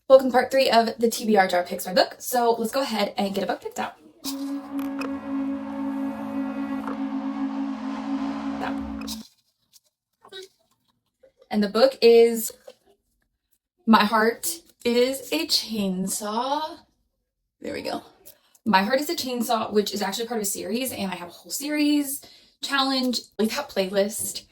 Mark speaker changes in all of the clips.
Speaker 1: Welcome to part 3 of the TBR jar picks my book. So let's go ahead and get a book picked out. And the book is My Heart is a Chainsaw. There we go. My Heart is a Chainsaw, which is actually part of a series, and I have a whole series challenge, link that playlist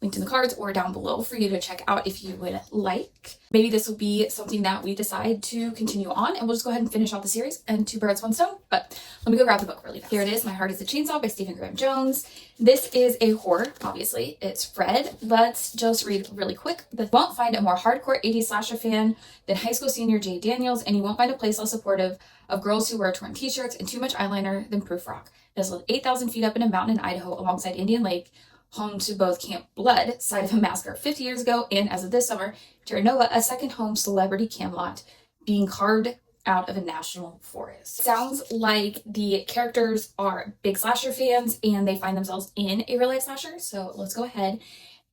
Speaker 1: linked in the cards or down below for you to check out if you would like. Maybe this will be something that we decide to continue on, and we'll just go ahead and finish off the series and two birds, one stone. But let me go grab the book really fast. Here it is, My Heart is a Chainsaw by Stephen Graham Jones. This is a horror, obviously. It's Fred. Let's just read really quick. You won't find a more hardcore 80s slasher fan than high school senior Jay Daniels, and you won't find a place less supportive of girls who wear torn t-shirts and too much eyeliner than Proof Rock. Nestled 8,000 feet up in a mountain in Idaho alongside Indian Lake, home to both Camp Blood, site of a massacre 50 years ago, and as of this summer, Terra Nova, a second home celebrity Camelot being carved out of a national forest. Sounds like the characters are big slasher fans and they find themselves in a real life slasher. So let's go ahead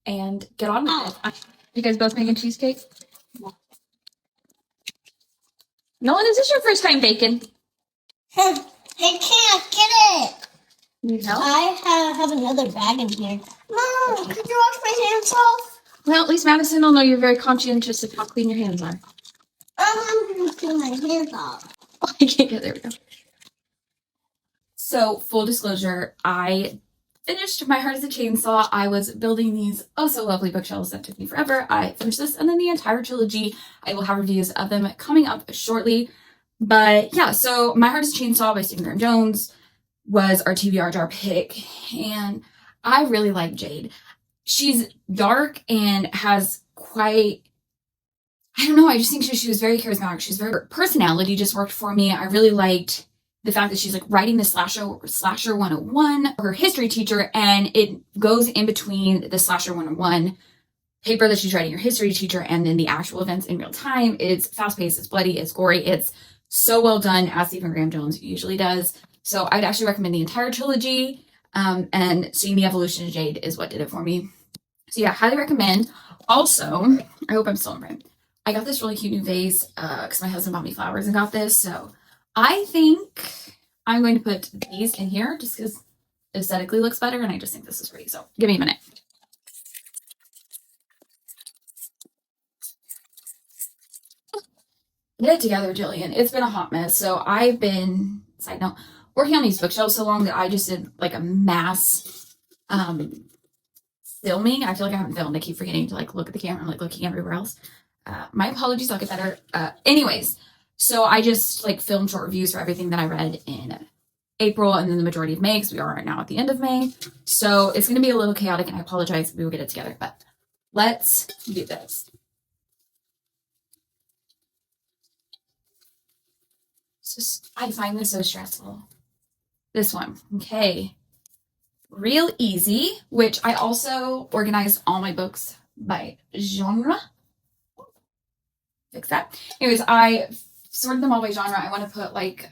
Speaker 1: and get on with it. You guys both making cheesecake? Nolan, is this your first time baking?
Speaker 2: I can't get it.
Speaker 1: You know?
Speaker 2: I have another bag in here. Mom, could you wash my hands off?
Speaker 1: Well, at least Madison will know you're very conscientious of how clean your hands are.
Speaker 2: I'm going to clean my hands off.
Speaker 1: I can't get there. We go. So, full disclosure, I finished My Heart is a Chainsaw. I was building these oh so lovely bookshelves that took me forever. I finished this and then the entire trilogy. I will have reviews of them coming up shortly. But yeah, so My Heart is a Chainsaw by Stephen Graham Jones was our TBR jar pick. And I really like Jade. She's dark and has quite, I don't know, I just think she was very charismatic. Her personality just worked for me. I really liked the fact that she's like writing the slasher 101, her history teacher, and it goes in between the slasher 101 paper that she's writing, her history teacher, and then the actual events in real time. It's fast-paced, it's bloody, it's gory, it's so well done, as Stephen Graham Jones usually does. So I'd actually recommend the entire trilogy, and seeing the evolution of Jade is what did it for me. So yeah, highly recommend. Also, I hope I'm still in frame. I got this really cute new vase because my husband bought me flowers and got this. So I think I'm going to put these in here just because aesthetically looks better, and I just think this is pretty. So give me a minute. Get it together, Jillian. It's been a hot mess. So I've been, side note, working on these bookshelves so long that I just did like a mass filming. I feel like I haven't filmed. I keep forgetting to like look at the camera. I'm like looking everywhere else. My apologies. I'll get better. Anyways, so I just like filmed short reviews for everything that I read in April and then the majority of May because we are right now at the end of May. So it's going to be a little chaotic and I apologize. We will get it together, but let's do this. I find this so stressful. This one. Okay. Real Easy, which I also organized all my books by genre. Fix that. Anyways, I sorted them all by genre. I want to put like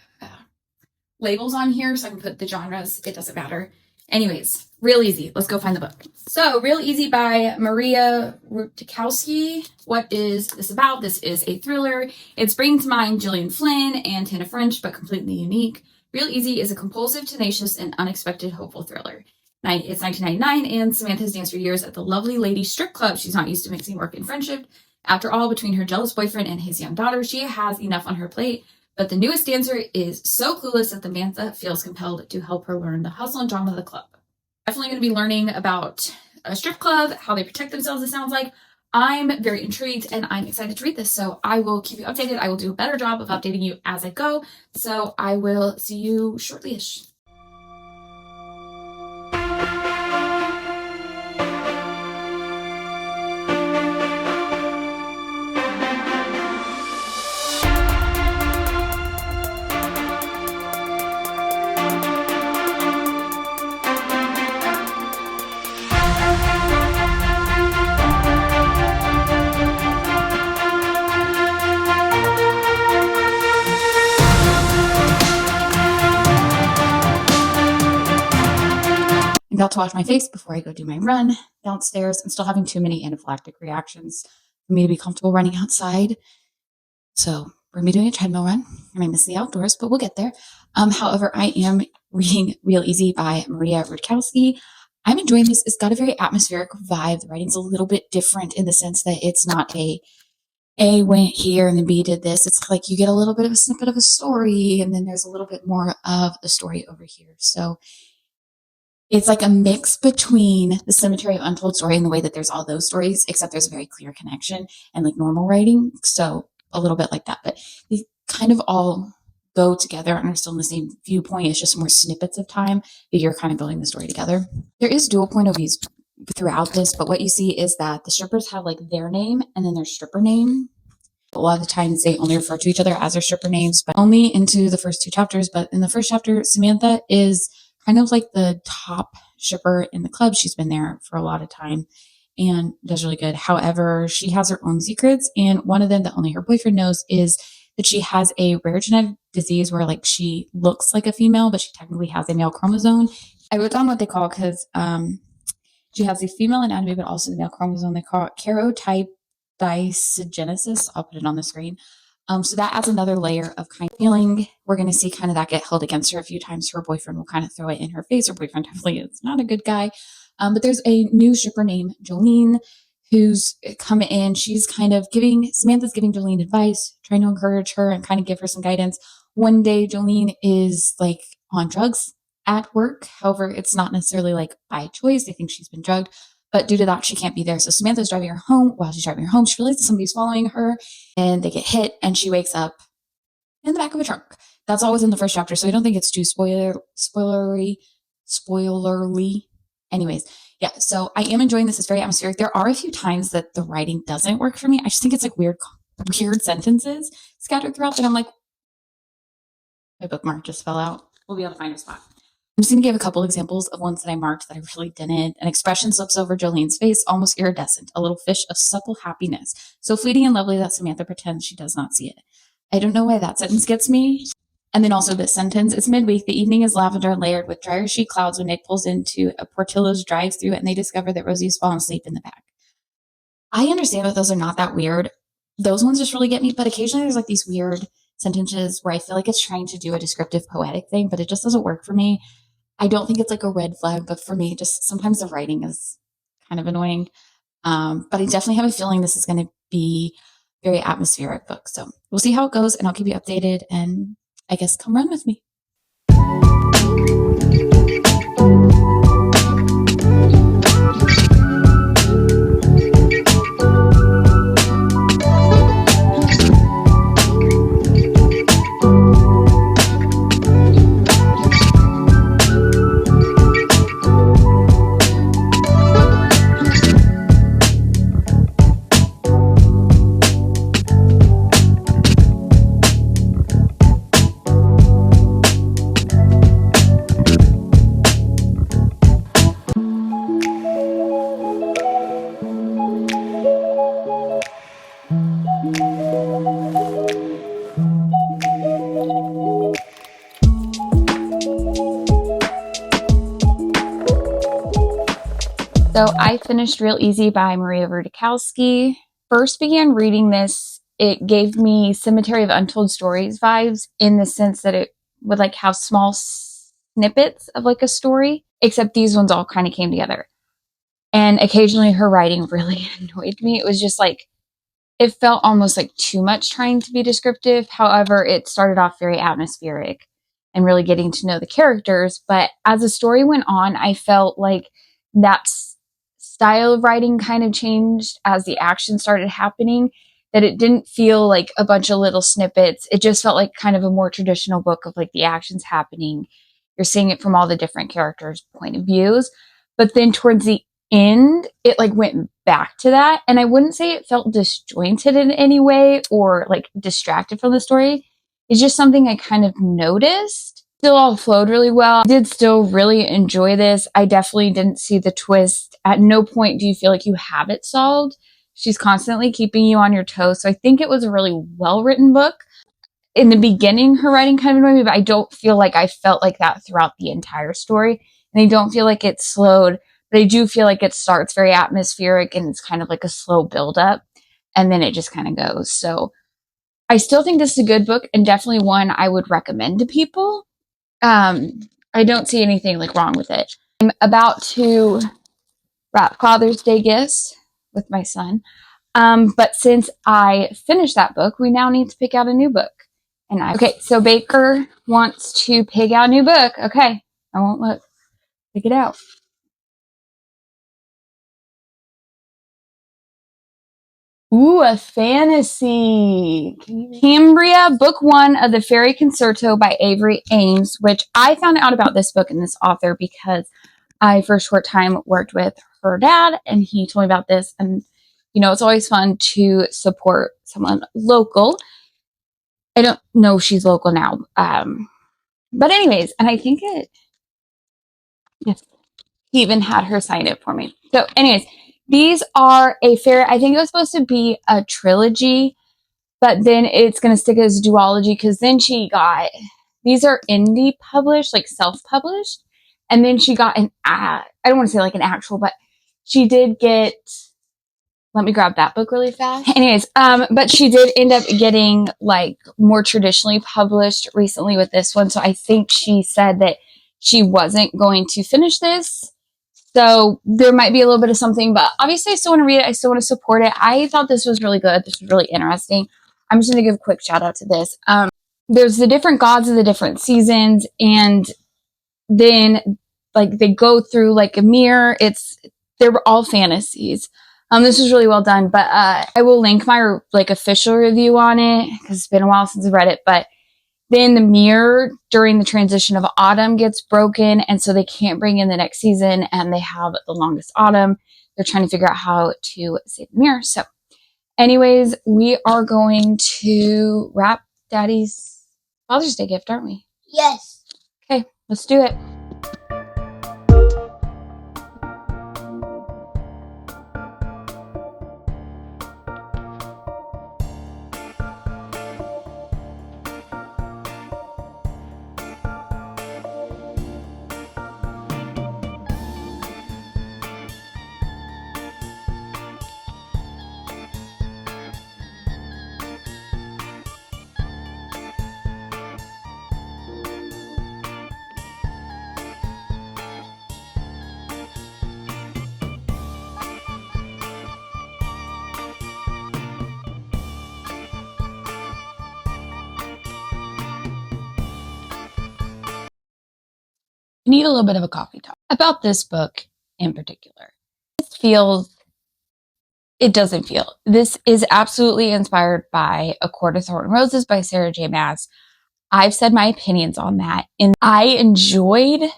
Speaker 1: labels on here so I can put the genres. It doesn't matter. Anyways, Real Easy. Let's go find the book. So, Real Easy by Maria Rutkowski. What is this about? This is a thriller. It's bringing to mind Gillian Flynn and Tana French, but completely unique. Real Easy is a compulsive, tenacious, and unexpected hopeful thriller. It's 1999, and Samantha's danced for years at the Lovely Lady Strip Club. She's not used to mixing work and friendship. After all, between her jealous boyfriend and his young daughter, she has enough on her plate. But the newest dancer is so clueless that Samantha feels compelled to help her learn the hustle and drama of the club. Definitely going to be learning about a strip club, how they protect themselves, it sounds like. I'm very intrigued and I'm excited to read this. So I will keep you updated. I will do a better job of updating you as I go. So I will see you shortly-ish. I'm about to wash my face before I go do my run downstairs. I'm still having too many anaphylactic reactions for me to be comfortable running outside. So we're going to be doing a treadmill run. I miss the outdoors, but we'll get there. However, I am reading Real Easy by Maria Rudkowski. I'm enjoying this. It's got a very atmospheric vibe. The writing's a little bit different in the sense that it's not A went here and then B did this. It's like you get a little bit of a snippet of a story, and then there's a little bit more of a story over here. So it's like a mix between the Cemetery of Untold Story and the way that there's all those stories, except there's a very clear connection and like normal writing. So a little bit like that, but they kind of all go together and are still in the same viewpoint. It's just more snippets of time that you're kind of building the story together. There is dual point of views throughout this, but what you see is that the strippers have like their name and then their stripper name. A lot of the times they only refer to each other as their stripper names, but only into the first two chapters. But in the first chapter, Samantha is kind of like the top stripper in the club. She's been there for a lot of time and does really good. However, she has her own secrets, and one of them that only her boyfriend knows is that she has a rare genetic disease where like she looks like a female, but she technically has a male chromosome. I wrote down what they call it because she has the female anatomy, but also the male chromosome. They call it karyotype dysogenesis. I'll put it on the screen. So that adds another layer of kind of feeling. We're going to see kind of that get held against her a few times. Her boyfriend will kind of throw it in her face. Her boyfriend definitely is not a good guy. But there's a new stripper named Jolene who's come in. She's kind of Samantha's giving Jolene advice, trying to encourage her and kind of give her some guidance. One day, Jolene is like on drugs at work. However, it's not necessarily like by choice. They think she's been drugged. But due to that, she can't be there. So Samantha's driving her home. While she's driving her home, she realizes somebody's following her and they get hit and she wakes up in the back of a truck. That's always in the first chapter. So I don't think it's too spoilerly. Anyways, yeah. So I am enjoying this. It's very atmospheric. There are a few times that the writing doesn't work for me. I just think it's like weird sentences scattered throughout that I'm like, my bookmark just fell out. We'll be able to find a spot. I'm just going to give a couple examples of ones that I marked that I really didn't. An expression slips over Jolene's face, almost iridescent, a little fish of supple happiness, so fleeting and lovely that Samantha pretends she does not see it. I don't know why that sentence gets me. And then also this sentence, it's midweek, the evening is lavender and layered with drier sheet clouds when Nick pulls into a Portillo's drive-thru and they discover that Rosie's fallen asleep in the back. I understand that those are not that weird. Those ones just really get me, but occasionally there's like these weird sentences where I feel like it's trying to do a descriptive poetic thing, but it just doesn't work for me. I don't think it's like a red flag, but for me, just sometimes the writing is kind of annoying. But I definitely have a feeling this is going to be a very atmospheric book. So we'll see how it goes and I'll keep you updated and I guess come run with me. So I finished Real Easy by Maria Rudkowski. First began reading this, it gave me Cemetery of Untold Stories vibes in the sense that it would like have small snippets of like a story, except these ones all kind of came together. And occasionally her writing really annoyed me. It was just like, it felt almost like too much trying to be descriptive. However, it started off very atmospheric and really getting to know the characters. But as the story went on, I felt like that style of writing kind of changed as the action started happening, that it didn't feel like a bunch of little snippets. It just felt like kind of a more traditional book of like the actions happening. You're seeing it from all the different characters' point of views. But then towards the end, it like went back to that. And I wouldn't say it felt disjointed in any way or like distracted from the story. It's just something I kind of noticed. Still all flowed really well. I did still really enjoy this. I definitely didn't see the twist. At no point do you feel like you have it solved. She's constantly keeping you on your toes. So I think it was a really well-written book. In the beginning, her writing kind of annoyed me, but I don't feel like I felt like that throughout the entire story. And I don't feel like it slowed, but I do feel like it starts very atmospheric and it's kind of like a slow buildup. And then it just kind of goes. So I still think this is a good book and definitely one I would recommend to people. I don't see anything like wrong with it. I'm about to wrap Father's Day gifts with my son. But since I finished that book, we now need to pick out a new book. Okay, so Baker wants to pick out a new book. Okay, I won't look. Pick it out. Ooh, a fantasy. Cambria, book 1 of the Fairy Concerto by Avery Ames, which I found out about this book and this author because I, for a short time, worked with her dad, and he told me about this. And, you know, it's always fun to support someone local. I don't know if she's local now. But anyways, and I think yes, he even had her sign it for me. So anyways, these are a fairy, I think it was supposed to be a trilogy, but then it's going to stick as a duology because then she got, these are indie published, like self-published. And then she got I don't want to say like an actual, but she did get, let me grab that book really fast. Anyways, but she did end up getting like more traditionally published recently with this one. So I think she said that she wasn't going to finish this. So there might be a little bit of something, but obviously I still want to read it. I still want to support it. I thought this was really good. This was really interesting. I'm just going to give a quick shout out to this. There's the different gods of the different seasons, and then like they go through like a mirror. They were all fantasies. This was really well done, but I will link my like official review on it because it's been a while since I read it. But then the mirror during the transition of autumn gets broken, and so they can't bring in the next season, and they have the longest autumn. They're trying to figure out how to save the mirror. So anyways, we are going to wrap Daddy's Father's Day gift, aren't we?
Speaker 2: Yes.
Speaker 1: Okay, let's do it. I need a little bit of a coffee talk about this book in particular. This is absolutely inspired by A Court of Thorn and Roses by Sarah J. Maas. I've said my opinions on that, and I enjoyed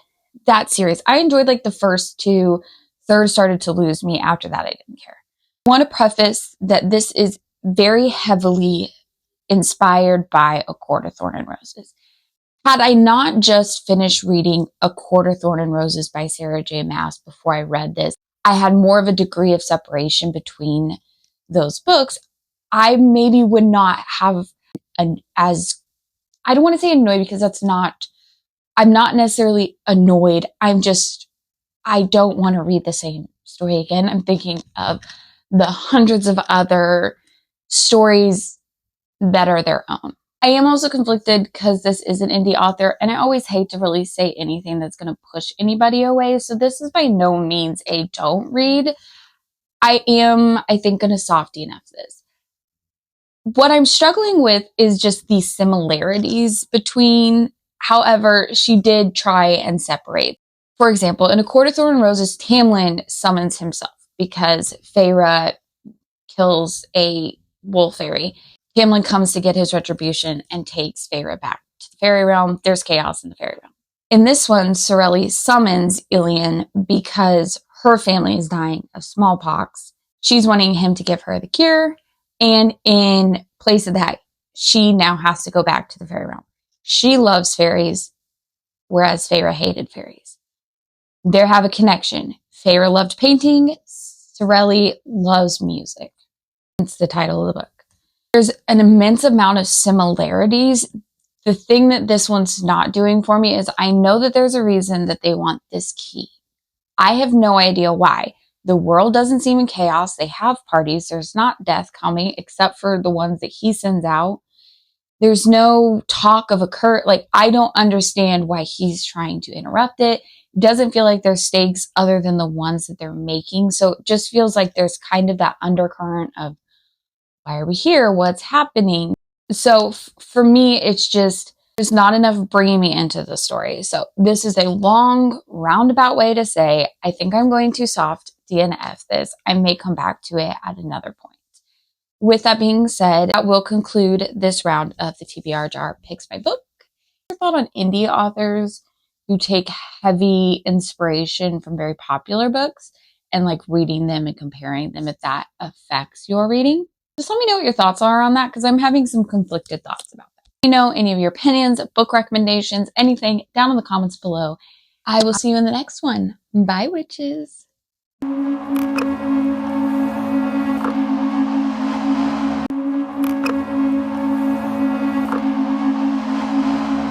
Speaker 1: that series. I enjoyed like the first two. Third started to lose me. After that, I didn't care. I want to preface that this is very heavily inspired by A Court of Thorn and Roses. Had I not just finished reading A Court of Thorn and Roses by Sarah J. Maas before I read this, I had more of a degree of separation between those books. I maybe would not have I don't want to say annoyed because I'm not necessarily annoyed. I don't want to read the same story again. I'm thinking of the hundreds of other stories that are their own. I am also conflicted because this is an indie author, and I always hate to really say anything that's going to push anybody away. So this is by no means a don't read. I think, going to softy enough this. What I'm struggling with is just the similarities between, however, she did try and separate. For example, in A Court of Thorn and Roses, Tamlin summons himself because Feyre kills a wolf fairy. Tamlin comes to get his retribution and takes Feyre back to the fairy realm. There's chaos in the fairy realm. In this one, Sorelli summons Ilian because her family is dying of smallpox. She's wanting him to give her the cure, and in place of that, she now has to go back to the fairy realm. She loves fairies, whereas Feyre hated fairies. They have a connection. Feyre loved painting. Sorelli loves music. It's the title of the book. There's an immense amount of similarities. The thing that this one's not doing for me is I know that there's a reason that they want this key. I have no idea why. The world doesn't seem in chaos. They have parties. There's not death coming except for the ones that he sends out. There's no talk of a curse. Like, I don't understand why he's trying to interrupt it. It doesn't feel like there's stakes other than the ones that they're making. So it just feels like there's kind of that undercurrent of, why are we here? What's happening? So for me, it's just, there's not enough bringing me into the story. So this is a long roundabout way to say, I think I'm going to soft DNF this. I may come back to it at another point. With that being said, that will conclude this round of the TBR Jar Picks My Book. Your thought on indie authors who take heavy inspiration from very popular books and like reading them and comparing them, if that affects your reading? Just let me know what your thoughts are on that, because I'm having some conflicted thoughts about that. Let me know any of your opinions, book recommendations, anything down in the comments below. I will see you in the next one. Bye, witches.